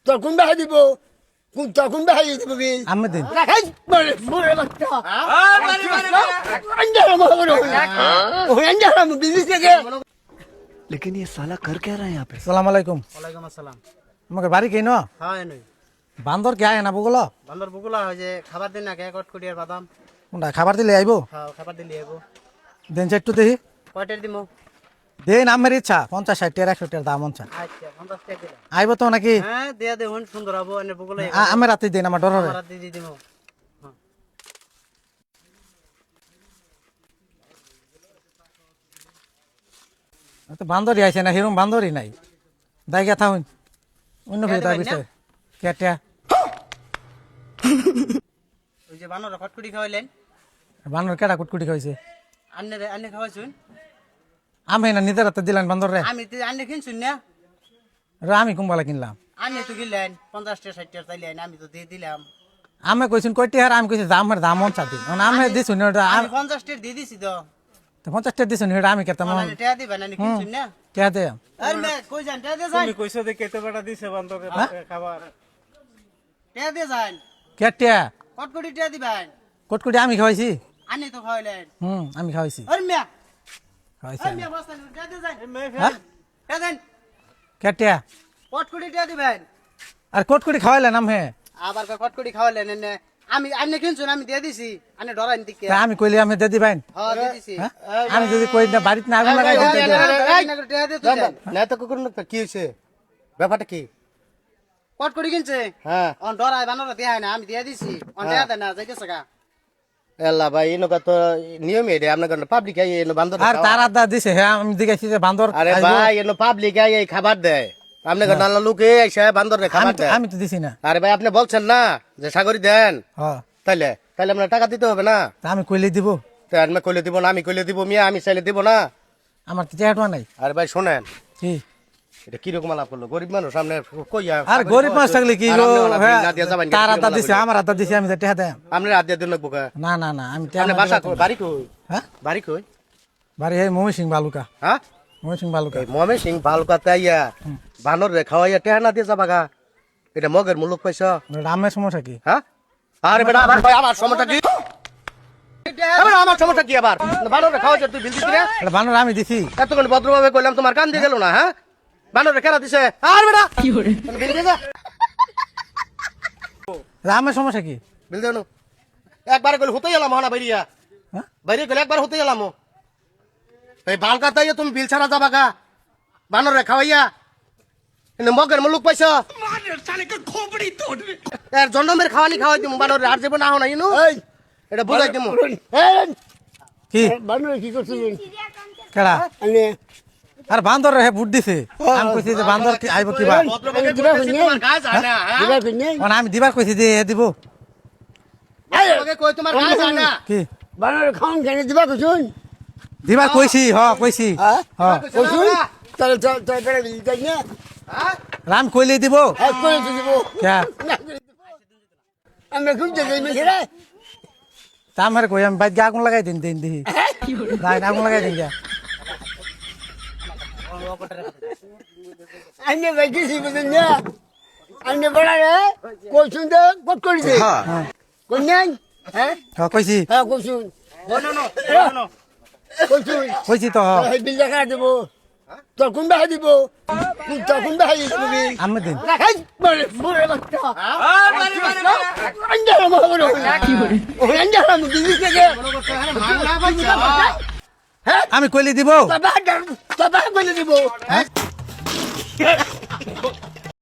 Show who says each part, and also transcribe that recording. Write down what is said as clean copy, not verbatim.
Speaker 1: তোর কোন বাহাই দিব তোর কোন বাহাই দিব বিল
Speaker 2: আমি দিন
Speaker 1: রাখাই বড় বাচ্চা বিজনেস থেকে
Speaker 3: लेकिन ये साला कर क्या रहा है यहाँ पे?
Speaker 2: সালাম আলাইকুম
Speaker 4: ওয়ালাইকুম আসসালাম।
Speaker 2: আমাকে বাড়ি কে ন
Speaker 4: হ্যাঁ এনই
Speaker 2: বান্দর কে আয় না বগুলো
Speaker 4: বান্দর বুকুলা হয় যে খাবার দিন না কে কটকটি আর বাদাম।
Speaker 2: কোনটা খাবার দিলে আইবো
Speaker 4: হ্যাঁ খাবার দিলি এবো।
Speaker 2: দেন একটু দেখি
Speaker 4: কয়টার দিমু?
Speaker 2: দেন আমার ইচ্ছা 50 60 100 টাকার দাম আনছা
Speaker 4: আচ্ছা 50 টাকা দিলা।
Speaker 2: আইবো তো নাকি
Speaker 4: হ্যাঁ দিয়া দেহুন সুন্দর হবো এনে বুকুলা
Speaker 2: আমি রাতে দেন আমার ডর হবে
Speaker 4: খাবার দি দিমু।
Speaker 2: তো বান্দরই আইছে না হিরম বান্দরই নাই দাইগা থাউন অন্য
Speaker 4: কে
Speaker 2: ফেতা
Speaker 4: দিবেন
Speaker 2: বিছে
Speaker 4: না?
Speaker 2: কেটে
Speaker 4: ওই যে বানর কটকটি খাওয়াইলেন
Speaker 2: বান্দর কেডা কুটকুটি খাইছে
Speaker 4: আন্নে খাওয়াইছুন।
Speaker 2: আমি না নিজের হাতে দিলেন বান্দর রে
Speaker 4: আমি তো আন্নে কিনছুন না
Speaker 2: আমি কুম্বালা কিনলাম
Speaker 4: আন্নে তো কিনলেন 50 টাকা 60 টাকা চাইলেন আমি তো দিয়ে দিলাম।
Speaker 2: আমি কইছেন কয়টি হার আমি কইছি দামের দাম অনছা দিন আমি দিছুন ওটা
Speaker 4: আমি 50 টাকা দিয়ে দিছি তো।
Speaker 2: 50 টাকা দিছুন ওটা আমি কেতাম
Speaker 4: মানে টাকা দিবেন আন্নে কিনছুন না।
Speaker 2: কে দে
Speaker 4: আর মে কই যান টাকা দিয়ে যান।
Speaker 5: কইছো যে কেতে বেটা দিছে বান্দরে খাবার
Speaker 4: টাকা দিয়ে যান।
Speaker 2: কেটে
Speaker 4: কটকটি টাকা দিবেন।
Speaker 2: কুটকুটি আমি খাইছি
Speaker 4: আন্নে তো খাওয়াইলেন।
Speaker 2: আমি খাইছি
Speaker 4: আর মে
Speaker 2: খাইছি
Speaker 4: আর মে বস্তা টাকা দিয়ে যান।
Speaker 2: হ্যাঁ
Speaker 4: টাকা দেন।
Speaker 2: কেটে
Speaker 4: কটকটি টাকা দিবেন।
Speaker 2: আর কুটকুটি খাওয়াইলেন আমি
Speaker 4: আবার কটকটি খাওয়াইলেন এনে আমি আন্নে কিনছুন আমি দিয়ে দিছি আন্নে ডরাইন দিকে।
Speaker 2: তা আমি কইলে আমি দিয়ে দিবেন
Speaker 4: হ্যাঁ দিয়ে দিছি।
Speaker 2: হ্যাঁ? আমি যদি কই না বাড়িতে না আগুন লাগাই দিতে
Speaker 4: টাকা দিয়ে তুই
Speaker 1: না তো কুকুর কি হয়েছে ব্যাপারটা কি
Speaker 4: কটকটি কিনছে
Speaker 1: হ্যাঁ
Speaker 4: অন ডরাই বানর দেয় না আমি দিয়ে দিছি অন টাকা দেন না যাইতেছে গা।
Speaker 1: এলা ভাই এনকা তো নিয়ম এটা আপনার পাবলিক এনো বান্দর
Speaker 2: আর তার আদা দিছে হ্যাঁ আমি দিগাইছি যে বান্দর
Speaker 1: আরে
Speaker 2: আইবো।
Speaker 1: ভাই এনো পাবলিক এই খাবার দেয় আপনার নালা লোকে এসে বান্দরে খাবার
Speaker 2: আমি তো-
Speaker 1: দেয়
Speaker 2: আমি তো দিছি না
Speaker 1: আরে ভাই আপনি বলছেন না যে সাগরি দেন
Speaker 2: হ্যাঁ
Speaker 1: তাইলে তাইলে আপনার টাকা দিতে হবে না
Speaker 2: তা আমি কইলে দিব
Speaker 1: তো আমি কইলে দিব না আমি কইলে দিব মিয়া আমি চাইলে দিব না
Speaker 2: আমার তো চেহারা নাই
Speaker 1: আরে ভাই শোনেন
Speaker 2: কি
Speaker 1: এটা কিরকম আলাপ করলো গরিব মানুষ সামনে কইয়া
Speaker 2: আর গরিব মানুষ থাকলে কি গো হ্যাঁ,
Speaker 1: যাবেন
Speaker 2: তার আদা দিছে আমার আদা দিছে আমি টেহা দেয়
Speaker 1: আপনি রাত দিয়ে দিন লাগবো কা?
Speaker 2: না না না আমি টেহা
Speaker 1: আপনি
Speaker 2: না
Speaker 1: বাসা
Speaker 2: দিলে
Speaker 1: কই? বাড়ি কই
Speaker 2: হ্যাঁ
Speaker 1: বাড়ি কই
Speaker 2: বাড়ি হে মমি সিং বালুকা
Speaker 1: হ্যাঁ
Speaker 2: মমি সিং বালুকা
Speaker 1: মমে সিং ভালকাতে আইয়া বানর রে খাওয়াইয়া টেহানা দিয়ে যাবা গা এটা মগের মুলুক পয়সা
Speaker 2: রামের সমস্যা কি
Speaker 1: হ্যাঁ আরে বেটা আবার ভাই আমার সমস্যা কি আবার আমার সমস্যা কি আবার বানর রে খাওয়াইছ তুই বিল দিছিস রে
Speaker 2: এটা বানর আমি দিছি
Speaker 1: এতক্ষণ ভদ্রভাবে কইলাম তোমার কান দিয়ে গেল না হ্যাঁ বানর রে কেনা দিছে আর বেটা কি করে বিল দিয়ে যা
Speaker 2: রামের সমস্যা কি
Speaker 1: বিল দেনো একবার কইলে হতে গেলাম হনা বাইরিয়া
Speaker 2: হ্যাঁ
Speaker 1: বাইরে গেলে একবার হতে গেলাম এই বালকাতে আইয়া তুমি বিল ছাড়া যাবা গা বানর রে খাওয়াইয়া কিন্তু মগের মুলুক পয়সা এর জন্মের খাওয়ানি খাওয়াই দিমু বানর রে আর যাবো না হনা ইনু এটা বুঝাই দিমু
Speaker 2: কি
Speaker 1: বানর কি করছিলেন
Speaker 2: কেডা
Speaker 1: আনে
Speaker 2: আর বান্দর হে বুট দিছে আমি কইছি যে বান্দর কি আইব কিবা
Speaker 1: ভদ্রভাবে কইতেছি তোমার গায়ে যায় না হ্যাঁ
Speaker 2: মানে আমি দিবার কইছি যে এ দিব
Speaker 1: ভদ্রভাবে কই তোমার গায়ে যায় না
Speaker 2: কি
Speaker 1: বানর খাওন কেন দিবা কইছুন
Speaker 2: দিবার কইছি কইছি
Speaker 1: হ্যাঁ কইছুন তাহলে তাই বেড়ে দিই তাই না হ্যাঁ
Speaker 2: রাম কইলে দিব
Speaker 1: এক করে দিব
Speaker 2: কে
Speaker 1: আমরা খুব দেখে মেশরা
Speaker 2: তা আমার কই আমি বাইক আগুন লাগাই দিন দিন দিহি আগুন লাগাই দিন যা
Speaker 1: আইনে বাইকেছি বুঝেন না আইনে বড়া রে কইছুন তো কত করিছে
Speaker 2: হ্যাঁ
Speaker 1: কইনাই হ্যাঁ
Speaker 2: কইছি
Speaker 1: হ্যাঁ কইছুন কইছুন
Speaker 2: কইছি তো
Speaker 1: এই বিল দেখা দেব তোর কোন বাহাই দিব তোর কোন বাহাই দিবি
Speaker 2: আমি দিন
Speaker 1: রাখাই বড় বাচ্চা আন্ডা মারো কি করে ও আন্ডা আমি দিদি থেকে
Speaker 2: আমি কইলে দিব
Speaker 1: বাবা বাবা বলে দিব